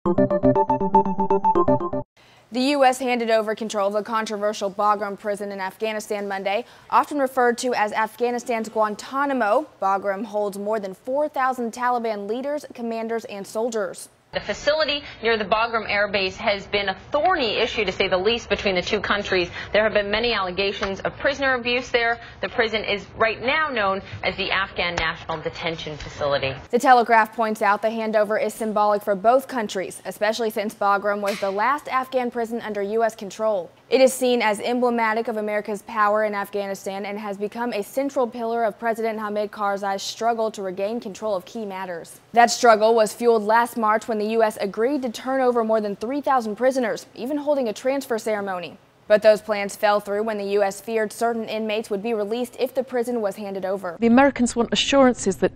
The U.S. handed over control of the controversial Bagram prison in Afghanistan Monday. Often referred to as Afghanistan's Guantanamo, Bagram holds more than 4,000 Taliban leaders, commanders, and soldiers. The facility near the Bagram air base has been a thorny issue, to say the least, between the two countries. There have been many allegations of prisoner abuse there. The prison is right now known as the Afghan National Detention Facility. The Telegraph points out the handover is symbolic for both countries, especially since Bagram was the last Afghan prison under U.S. control. It is seen as emblematic of America's power in Afghanistan and has become a central pillar of President Hamid Karzai's struggle to regain control of key matters. That struggle was fueled last March when the U.S. agreed to turn over more than 3,000 prisoners, even holding a transfer ceremony. But those plans fell through when the U.S. feared certain inmates would be released if the prison was handed over. The Americans want assurances that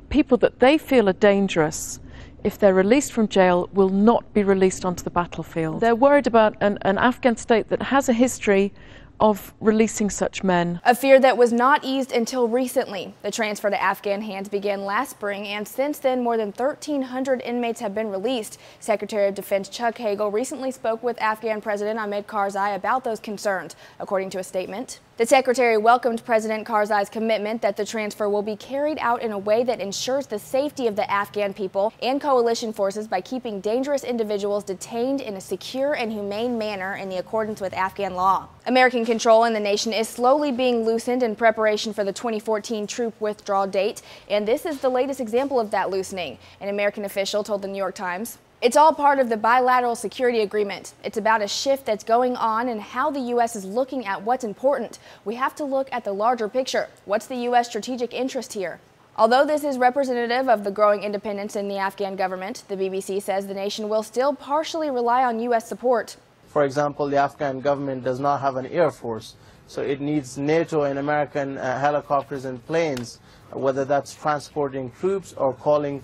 people that they feel are dangerous, if they're released from jail, will not be released onto the battlefield. They're worried about an Afghan state that has a history of releasing such men. A fear that was not eased until recently. The transfer to Afghan hands began last spring, and since then more than 1,300 inmates have been released. Secretary of Defense Chuck Hagel recently spoke with Afghan President Hamid Karzai about those concerns. According to a statement, the secretary welcomed President Karzai's commitment that the transfer will be carried out in a way that ensures the safety of the Afghan people and coalition forces by keeping dangerous individuals detained in a secure and humane manner in accordance with Afghan law. American control in the nation is slowly being loosened in preparation for the 2014 troop withdrawal date, and this is the latest example of that loosening. An American official told the New York Times, "It's all part of the bilateral security agreement. It's about a shift that's going on and how the U.S. is looking at what's important. We have to look at the larger picture. What's the U.S. strategic interest here?" Although this is representative of the growing independence in the Afghan government, the BBC says the nation will still partially rely on U.S. support. For example, the Afghan government does not have an air force, so it needs NATO and American helicopters and planes, whether that's transporting troops or calling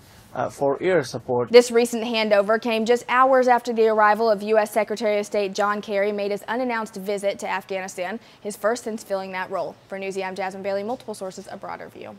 for air support. This recent handover came just hours after the arrival of U.S. Secretary of State John Kerry made his unannounced visit to Afghanistan, his first since filling that role. For Newsy, I'm Jasmine Bailey. Multiple sources, a broader view.